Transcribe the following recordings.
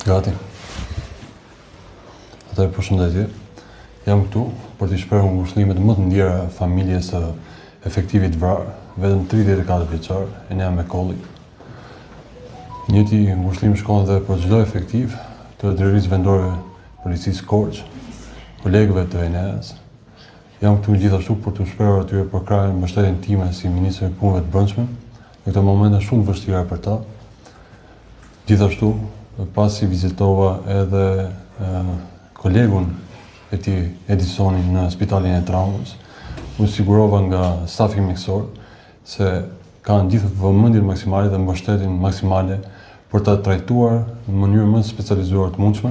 Gati. Atëherë përshëndetje. Jam këtu për t'i shprehur ngushëllimet më të ndjera familjes së efektivit vrarë, vetëm 34 vjeçar, Enea Mekolli. Njëti ngushëllim shkon edhe për çdo efektiv të drejtorisë vendore policisë Korç, kolegëve të Eneas. Jam këtu gjithashtu për t'u shprehur atyre për krahën mbështetjen time si ministër i punëve të brendshme në këto momente shumë vështira për ta. Gjithashtu, pasi vizitova edhe kolegun e tij Edisonin në spitalin e traumës, u sigurova nga stafi mjekësor se kanë gjithë vëmendjen maksimale dhe mbështetjen maksimale për ta trajtuar në mënyrë më specializuar të mundshme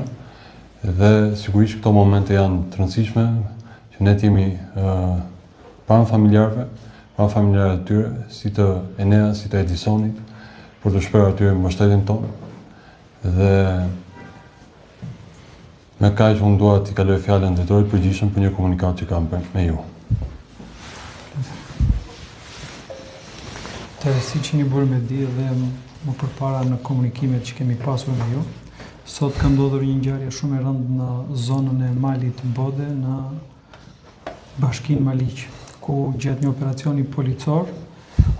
dhe sigurisht këto momente janë të rëndësishme që ne jemi pranë familjarëve të tyre, si të Enea, si të Edisonit, për të shprehur atyre mbështetjen tonë. Dhe me kaq unë dua t'i kaloj fjalën drejtorit përgjithshëm për një komunikat që kam me ju. Si që një bërë me di dhe më përpara në komunikimet që kemi pasur me ju, sot ka ndodhur një ngjarje shumë e rëndë në zonën e malit Bode, në bashkinë Maliq, ku gjatë një operacioni policor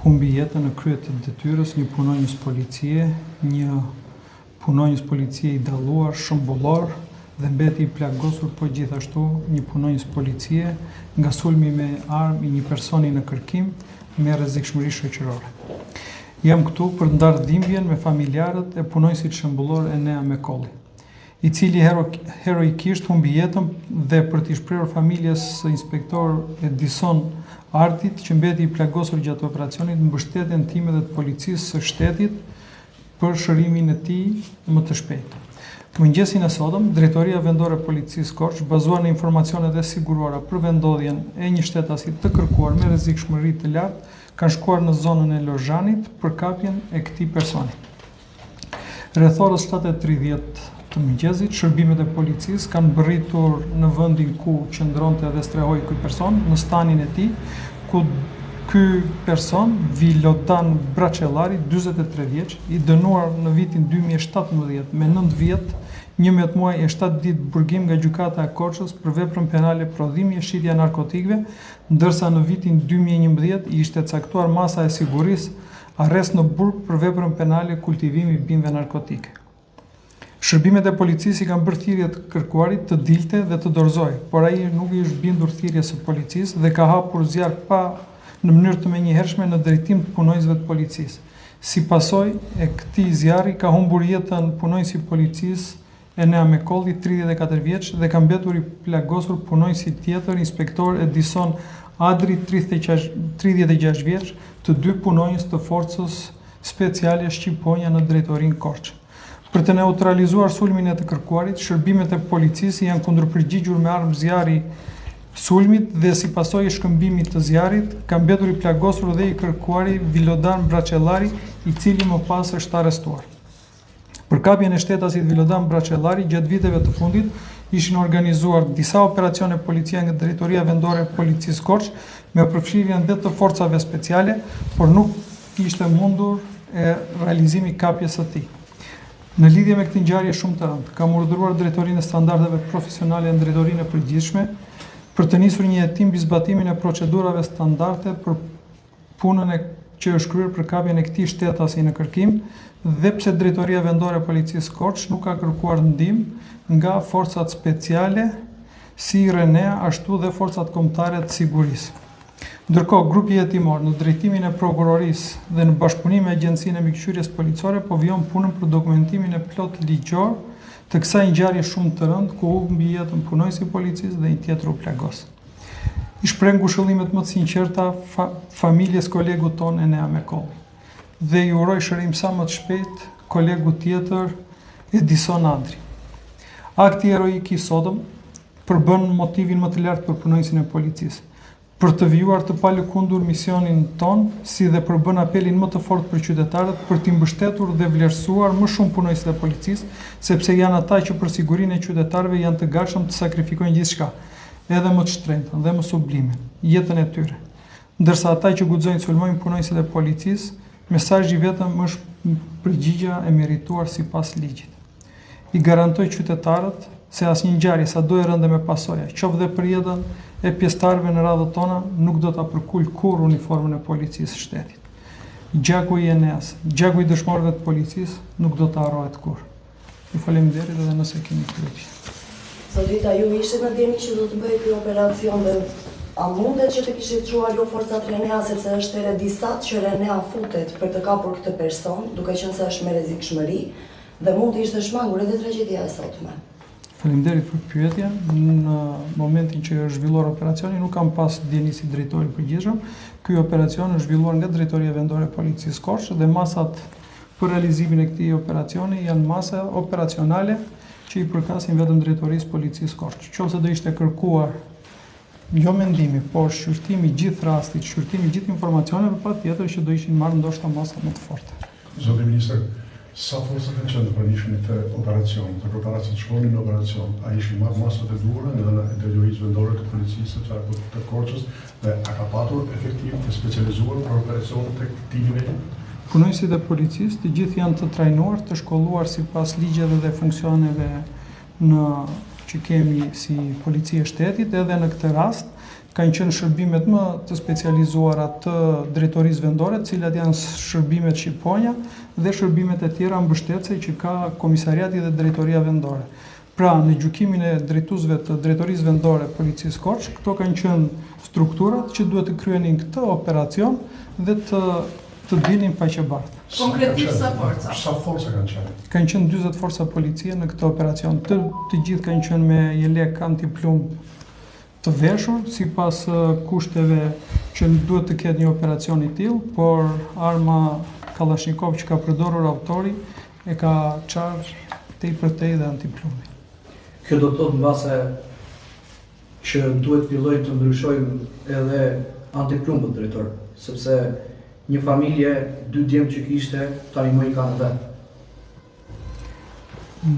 humbi jetën në krye të detyrës një punonjës policie, i dalluar, shëmbullor dhe mbeti i plagosur, po gjithashtu një punonjës policie nga sulmi me armë i një personi në kërkim me rrezikshmëri shoqërore. Jam këtu për të ndarë dhimbjen me familjarët e punonjësit shëmbullor Enea Mekolli, i cili heroikisht humbi jetën, dhe për t'i shprehur familjes së inspektor Edison Artit që mbeti i plagosur gjatë operacionit, mbështetjen time dhe të policisë së shtetit për shërimin e tij më të shpejtë. Mëngjesin e sotëm, Drejtoria Vendore e Policisë Korç, bazuar në informacionet e siguruara për vendodhjen e një shtetasit të kërkuar me rrezikshmëri të lartë, kanë shkuar në zonën e Lozhanit për kapjen e këtij personi. Rreth orës 7:30 të mëngjesit, shërbimet e policisë kanë bërritur në vendin ku qëndronte dhe strehoi ky person, në stanin e tij, ku ky person, Vilodan Braçellari, 43 vjeç, i dënuar në vitin 2017 me 9 vjet, 11 muaj e 7 ditë burgim nga gjykata e Korçës për veprën penale prodhimi e shitja narkotikëve, ndërsa në vitin 2011 i ishte caktuar masa e sigurisë arrest në burg për veprën penale kultivimi bimëve narkotike. Shërbimet e policisë i kanë bërë thirrje të kërkuarit të dilte dhe të dorëzojë, por ai nuk i është bindur thirrjes së policisë dhe ka hapur zjarr në mënyrë të menjëhershme në drejtim të punonjësve të policisë. Si pasojë e këtij zjarri ka humbur jetën punonjësi i policisë Enea Mekolli, 34 vjeç, dhe ka mbetur i plagosur punonjësi tjetër, inspektor Edison Adri, 36 vjeç, të dy punonjës të forcës speciale Shqiponja në drejtorinë Korç. Për të neutralizuar sulmin e të kërkuarit, shërbimet e policisë janë kundërpërgjigjur me armë zjarri sulmit dhe si pasojë e shkëmbimit të zjarrit, ka mbetur i plagosur dhe i kërkuari Vilodan Braçellari, i cili më pas është arrestuar. Për kapjen e shtetasit Vilodan Braçellari, gjatë viteve të fundit, ishin organizuar disa operacione policia nga Drejtoria Vendore e Policisë Korç me përfshirjen dhe të forcave speciale, por nuk ishte mundur e realizimi kapjes së tij. Në lidhje me këtë ngjarje shumë të rëndë, kam urdhëruar Drejtorinë e Standardeve Profesionale në Drejtorinë e Përgjithshme për të nisur një hetim mbi zbatimin e procedurave standarde për punën që është kryer për kapjen e këtij shtetasi në kërkim, dhe pse Drejtoria Vendore e Policisë Korç nuk ka kërkuar ndihmë nga forcat speciale si Renea, ashtu dhe forcat kombëtare të sigurisë. Ndërkohë, grupi hetimor në drejtimin e prokurorisë dhe në bashkëpunim me Agjencinë e Mikëqyrjes Policore po vijon punën për dokumentimin e plot ligjor të kësaj ngjarje shumë të rëndë ku humbi jetën punonjësi i policisë dhe një tjetër u plagos. I shpreh ngushëllimet më të sinqerta familjes kolegut tonë Enea Mekolli dhe i uroj shërim sa më të shpejt kolegu tjetër Edison Adri. Akti heroik i sotëm përbën motivin më të lartë për punonjësin e policisë, për të vijuar të palëkundur misionin ton, si dhe përbën apelin më të fortë për qytetarët për t'i mbështetur dhe vlerësuar më shumë punonjësit e policisë, sepse janë ata që për sigurinë e qytetarëve janë të gatshëm të sakrifikojnë gjithçka, edhe më të shtrenjtën dhe më sublimin, jetën e tyre. Ndërsa ata që guxojnë sulmojnë punonjësit e policisë, mesazhi vetëm është përgjigja e merituar sipas ligjit. I garantoj qytetarët se asnjë ngjarje sa do e rënde me pasoja, qoftë dhe për jetën e pjesëtarëve në radhët tona, nuk do ta përkul kurrë uniformën e policisë së shtetit. Gjaku i ENEA-s, gjaku i dëshmorëve të policisë nuk do të harrohet kurrë. Ju faleminderit edhe nëse keni pyetje. Zotita, ju ishte në djeni që do të bëjë ky operacion dhe a mundet që të kishit çuar ju forcat Renea, sepse është ere disat që Renea futet për të kapur këtë person, duke qenë se është me rrezikshmëri dhe mund të ishte shmangur edhe tragjedia e sotme. Faleminderit për pyetjen. Në momentin që është zhvilluar operacioni, nuk kam pas djeni si drejtori i përgjithshëm. Ky operacion është zhvilluar nga Drejtoria Vendore e Policisë Korçë dhe masat për realizimin e këtij operacioni janë masa operacionale që i përkasin vetëm Drejtorisë Policisë Korçë. Qofse do ishte kërkuar jo mendimi, por shqyrtimi gjithë rastit, shqyrtimi gjithë informacioneve, patjetër që do ishin marrë ndoshta masa më të forta. Zoti Ministër, sa forca kanë qenë të pranishmit të operacionit, të përparasit shkonin në operacion, a ishin marrë masat e duhura nga Drejtorisë Vendore të Policisë të Korçës dhe a ka patur efektiv të specializuar për operacionet të këtij niveli? Punojësit e policisë të gjithë janë të trajnuar, të shkolluar sipas ligjeve dhe funksioneve që kemi si policia e shtetit, edhe në këtë rast kanë qenë shërbimet më të specializuara të Drejtorisë Vendore, të cilat janë shërbimet shqiponja dhe shërbimet e tjera mbështetëse që ka Komisariati dhe Drejtoria Vendore. Pra, në gjykimin e drejtuesve të Drejtorisë Vendore Policisë Korçë, këto kanë qenë strukturat që duhet të kryenin këtë operacion dhe të dilnin paqebartë. Konkretisht sa forca? Sa forca kanë qenë? Kanë qenë 40 forca policie në këtë operacion. Të gjithë kanë qenë me jelek antiplumb të veshur, sipas kushteve që duhet të ketë një operacion i tillë, por arma Kalashnikov që ka përdorur autori e ka çarë tepërtej dhe antiplumbi. Kjo do të thotë mbase që duhet fillojnë të ndryshojmë edhe antiplumbët, drejtor, sepse një familje, 2 djemë që kishte, tani më i kanë vetë.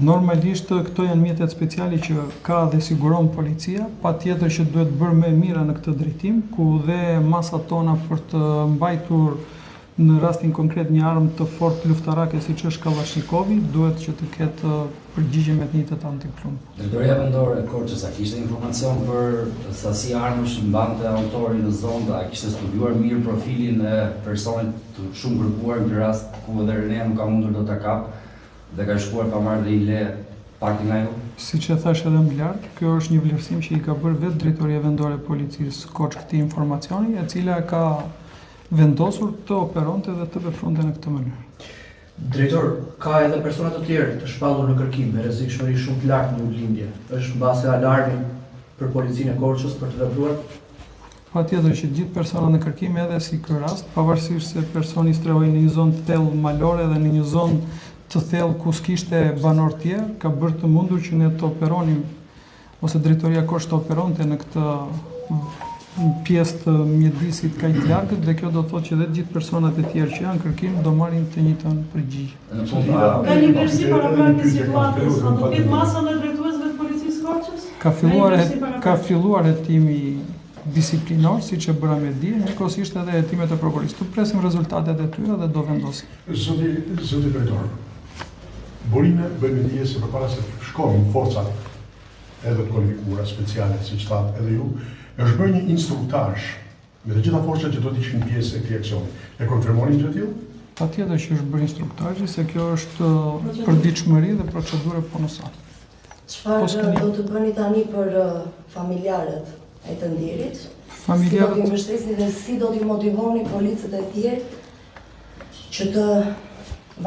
Normalisht këto janë mjetet speciale që ka dhe siguron policia, patjetër që duhet bërë më mira në këtë drejtim, ku dhe masat tona për të mbajtur në rastin konkret një armë të fortë luftarake siç është Kalashnikov, duhet që të ketë përgjigje me të njëjtat antiplumb. Drejtoria Vendore e Korçës a kishte informacion për sasi armësh mbante autori në zonë, a kishte studiuar mirë profilin e personit të shumë kërkuar në rast ku edhe Renea nuk ka mundur do ta kap dhe ka shkuar pa marrë dhe i le pak nga ju? Siç e thash edhe më lart, kjo është një vlerësim që i ka bërë vetë Drejtoria Vendore e Policisë Korçë këtij informacioni, e cila ka vendosur të operonte dhe të vepronte në këtë mënyrë. Drejtor, ka edhe persona të tjerë të shpallur në kërkim me rrezikshmëri shumë të lartë në lindje. Është mbase alarmi për policinë e Korçës për të vepruar? Patjetër që gjithë persona në kërkim edhe si ky rast, pavarësisht se personi strehoi në një zonë të thellë malore dhe në një zonë të thellë ku s'kishte banor tjerë, ka bërë të mundur që ne të operonim ose Drejtoria Korçë të operonte në këtë pjesë të mjedisit kaq të largët dhe kjo do të thotë që edhe gjithë personat e tjerë që janë kërkim do marrin të njëjtën përgjigje. Ka një vlerësim paraprakë situatës, a do ketë masa në drejtuesve të policisë Korçës? Ka filluar hetimi disiplinor, siç e bëra me dije, njëkohësisht edhe hetimet e prokurisë. Tu presim rezultatet e tyre dhe do vendosim. Zoti drejtor, burime bëjmë dije se përpara se shkonin forcat edhe të kualifikuara speciale, siç thatë edhe ju, është bërë një instruktazh me të gjitha forcat që do të ishin pjesë e këtij aksioni. E konfirmoni gjë të tillë? Patjetër që është bërë instruktazhi, se kjo është përditshmëri dhe procedurë punësore. Çfarë do të bëni tani për familjarët e të ndirit? Si do t'i mbështetni dhe si do t'i motivoni policët e tjerë që të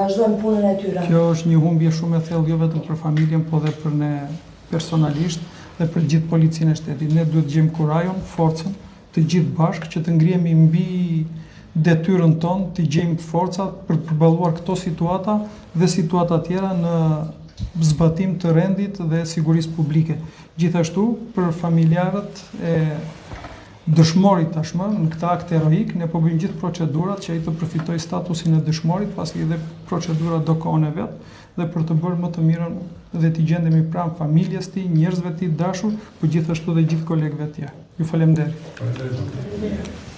vazhdojnë punën e tyre? Kjo është një humbje shumë e thellë jo vetëm për familjen, po dhe për ne personalisht dhe për gjithë policinë e shtetit. Ne duhet gjejmë kurajon, forcën, të gjithë bashkë që të ngrihemi mbi detyrën tonë, të gjejmë forcat për të përballuar këto situata dhe situata tjera në zbatim të rendit dhe sigurisë publike. Gjithashtu, për familjarët e dëshmorit tashmë, në këtë akt heroik, ne po bëjmë gjithë procedurat që ai të përfitojë statusin e dëshmorit, pasi edhe procedura do kohën e vet, dhe për të bërë më të mirën dhe t'i gjendemi pranë familjes tij, njerëzve t'i dashur, por gjithashtu dhe gjithë kolegëve tjerë. Ju faleminderit. Faleminderit.